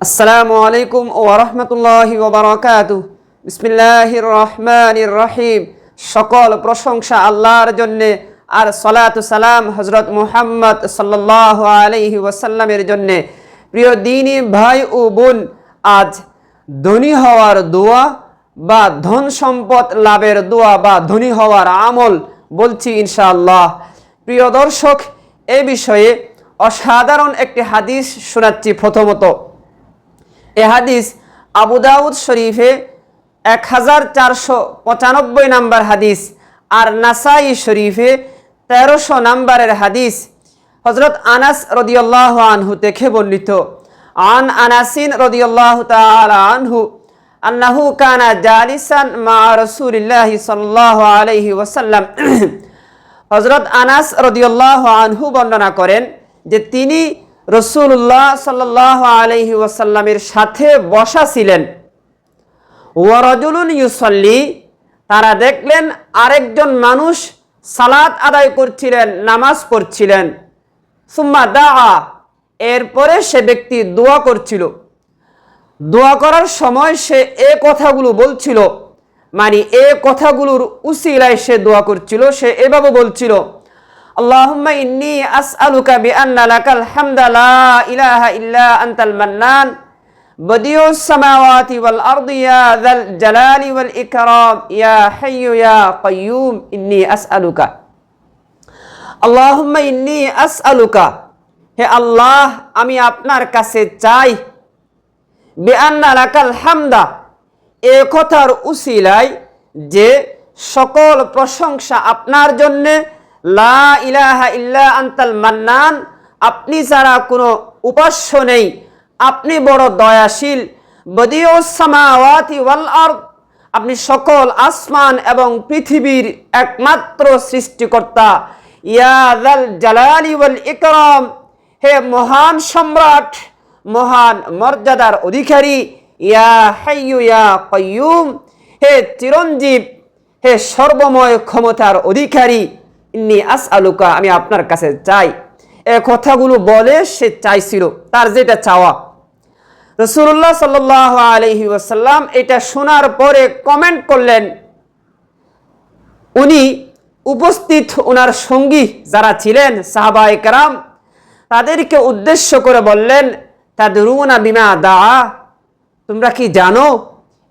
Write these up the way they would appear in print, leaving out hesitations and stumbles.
আসসালামু আলাইকুম ওয়া রাহমাতুল্লাহি ওয়া বারাকাতুহু। বিসমিল্লাহির রহমানির রহিম। সকল প্রশংসা আল্লাহর জন্য, আর সালাতু সালাম হযরত মুহাম্মদ সাল্লাল্লাহু আলাইহি ওয়াসাল্লামের জন্য। প্রিয় দ্বীনী ভাই ও বোন, আজ ধনী হওয়ার দোয়া বা ধন সম্পদ লাভের দোয়া বা ধনী হওয়ার আমল বলছি ইনশাআল্লাহ। প্রিয় দর্শক, এই বিষয়ে অসাধারণ একটি হাদিস শোনাচ্ছি। প্রথমত, এ হাদিস আবু দাউদ শরীফে 1495 নম্বর হাদিস, আর নাসাই শরীফে 1300 নম্বরের হাদিস। হযরত আনাস রাদিয়াল্লাহু আনহু থেকে বর্ণিত। আন আনাসিন রাদিয়াল্লাহু তাআলা আনহু আন্নাহু কানা জালিসান মা রাসূলিল্লাহি সাল্লাল্লাহু আলাইহি ওয়াসাল্লাম। হযরত আনাস রাদিয়াল্লাহু আনহু বর্ণনা করেন যে তিনি রাসূলুল্লাহ সাল্লাল্লাহু আলাইহি ওয়াসাল্লামের সাথে বসা ছিলেন। ওয়া রাজুলুন ইউসাল্লি, তারা দেখলেন আরেকজন মানুষ সালাত আদায় করছিলেন, নামাজ পড়ছিলেন। সুম্মা দাআ, এরপরে সে ব্যক্তি দোয়া করছিল। দোয়া করার সময় সে এ কথাগুলো বলছিল, মানে এ কথাগুলোর উসিলায় সে দোয়া করছিল। সে এভাবে বলছিল, আল্লাহুম্মা ইন্নী আসআলুকা বিআন্না লাকাল হামদা লা ইলাহা ইল্লা আনতাল মান্নান বদিউস সামাওয়াতি ওয়াল আরদি ইয়া যাল জালালি ওয়াল ইকরাম ইয়া হাইয়্যু ইয়া কাইয়্যুম ইন্নী আসআলুকা। আল্লাহুম্মা ইন্নী আসআলুকা, হে আল্লাহ, আমি আপনার কাছে চাই, বিআন্না লাকাল হামদা, এ কথার উসিলায় যে সকল প্রশংসা আপনার জন্যে, লা ইলাহা ইল্লা আনতাল মান্নান, আপনি ছাড়া কোনো উপাস্য নেই, আপনি বড় দয়াশীল। বদিউস সামাওয়াতি ওয়াল আরদ, আপনি সকল আসমান এবং পৃথিবীর একমাত্র সৃষ্টিকর্তা। ইয়া যাল জালালি ওয়াল ইকরাম, হে মহান সম্রাট, মহান মর্যাদার অধিকারী। ইয়া হাইয়্যু ইয়া কাইয়্যুম, হে চিরঞ্জীব, হে সর্বময় ক্ষমতার অধিকারী। ইন্নী আসআলুকা, আমি আপনার কাছে চাই। এ কথাগুলো বলে সে চাইছিল, তার যেটা চাওয়া। রাসূলুল্লাহ সাল্লাল্লাহু আলাইহি ওয়াসাল্লাম এটা শোনার পরে কমেন্ট করলেন। উনি উপস্থিত ওনার সঙ্গী যারা ছিলেন সাহাবায়ে কেরাম, তাদেরকে উদ্দেশ্য করে বললেন, তাদরুনা বিমা দাআ, তোমরা কি জানো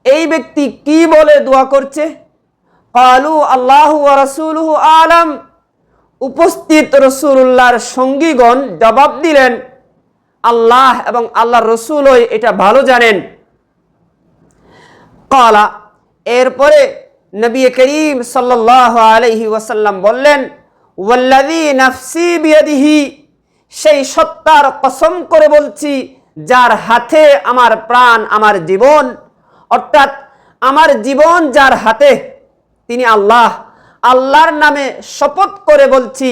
এই ব্যক্তি কি বলে দোয়া করছে? ক্বালু আল্লাহু ওয়া রাসূলুহু আলাম, উপস্থিত রাসূলুল্লাহর সঙ্গীগণ জবাব দিলেন, আল্লাহ এবং আল্লাহর রাসূলই এটা ভালো জানেন। ক্বালা, এরপরে নবী করিম সাল্লাল্লাহু আলাইহি ওয়াসাল্লাম বললেন, ওয়াল্লাযী নাফসি বিয়াদিহি, সেই সত্তার কসম করে বলছি যার হাতে আমার প্রাণ, আমার জীবন, অর্থাৎ আমার জীবন যার হাতে তিনি আল্লাহ। আল্লাহর নামে শপথ করে বলছি,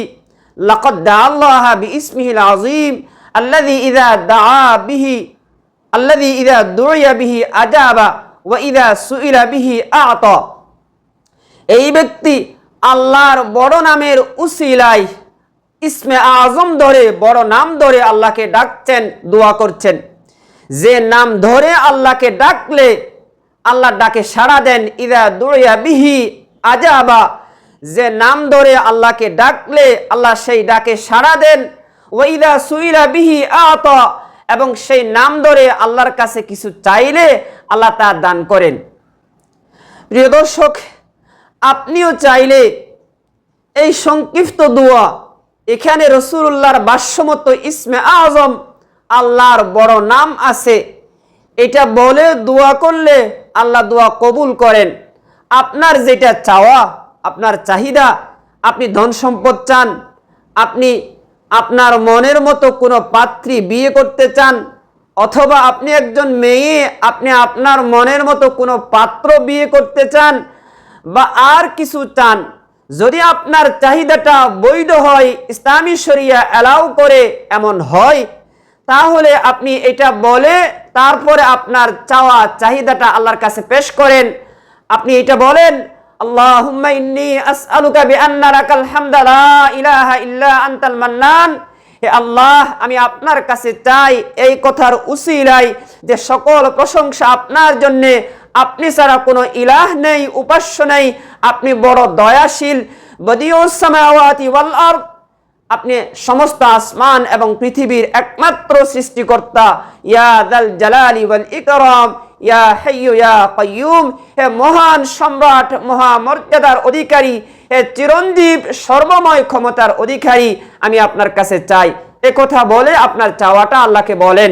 লাকাদ দাআল্লাহা বিইসমিহিল আযীম আল্লাযী ইযা দাআ বিহি, আল্লাযী ইযা দুইয়া বিহি আজাবা ওয়া ইযা সুইলা বিহি আ'তা। এই ব্যক্তি আল্লাহর বড় নামের উসিলায়, ইসমে আজম ধরে, বড় নাম ধরে আল্লাহকে ডাকছেন, দোয়া করছেন। যে নাম ধরে আল্লাহকে ডাকলে আল্লাহ ডাকে সাড়া দেন। ইযা দুইয়া বিহি আজাবা, যে নাম ধরে আল্লাহকে ডাকলে আল্লাহ সেই ডাকে সাড়া দেন। ওয়া ইযা সুইলা বিহি আ'তা, এবং সেই নাম ধরে আল্লাহর কাছে কিছু চাইলে আল্লাহ তা দান করেন। প্রিয় দর্শক, আপনিও চাইলে এই সংক্ষিপ্ত দোয়া, এখানে রাসূলুল্লাহর ভাষ্যমত ইসমে আজম, আল্লাহর বড় নাম আছে, এটা বলে দোয়া করলে আল্লাহ দোয়া কবুল করেন। আপনার যেটা চাওয়া, আপনার চাহিদা, আপনি ধন সম্পদ চান, আপনি আপনার মনের মতো কোনো পাত্রী বিয়ে করতে চান, অথবা আপনি একজন মেয়ে, আপনি আপনার মনের মতো কোনো পাত্র বিয়ে করতে চান, বা আর কিছু চান, যদি আপনার চাহিদাটা বৈধ হয়, ইসলামী শরিয়া অ্যালাউ করে এমন হয়, তাহলে আপনি এটা বলে তারপরে আপনার চাওয়া চাহিদাটা আল্লাহর কাছে পেশ করেন। আপনি এটা বলেন, আল্লাহুম্মা ইন্নী আসআলুকা বিআন্না লাকাল হামদা লা ইলাহা ইল্লা আনতাল মান্নান, হে আল্লাহ, আমি আপনার কাছে চাই এই কথার উসিলায় যে সকল প্রশংসা আপনার জন্যে, আপনি ছাড়া কোনো ইলাহ নেই, উপাস্য নেই, আপনি বড় দয়াশীল। বদিউস সামাওয়াতি ওয়াল আরদ, আপনি সমস্ত আসমান এবং পৃথিবীর একমাত্র সৃষ্টিকর্তা। ইয়া যাল জালালি ওয়াল ইকরাম, ইয়া হাইয়্যু ইয়া কাইয়্যুম, হে মহান সম্রাট, মহামর্যাদার অধিকারী, হে চিরঞ্জীব, সর্বময় ক্ষমতার অধিকারী, আমি আপনার কাছে চাই। এ কথা বলে আপনার চাওয়াটা আল্লাহকে বলেন।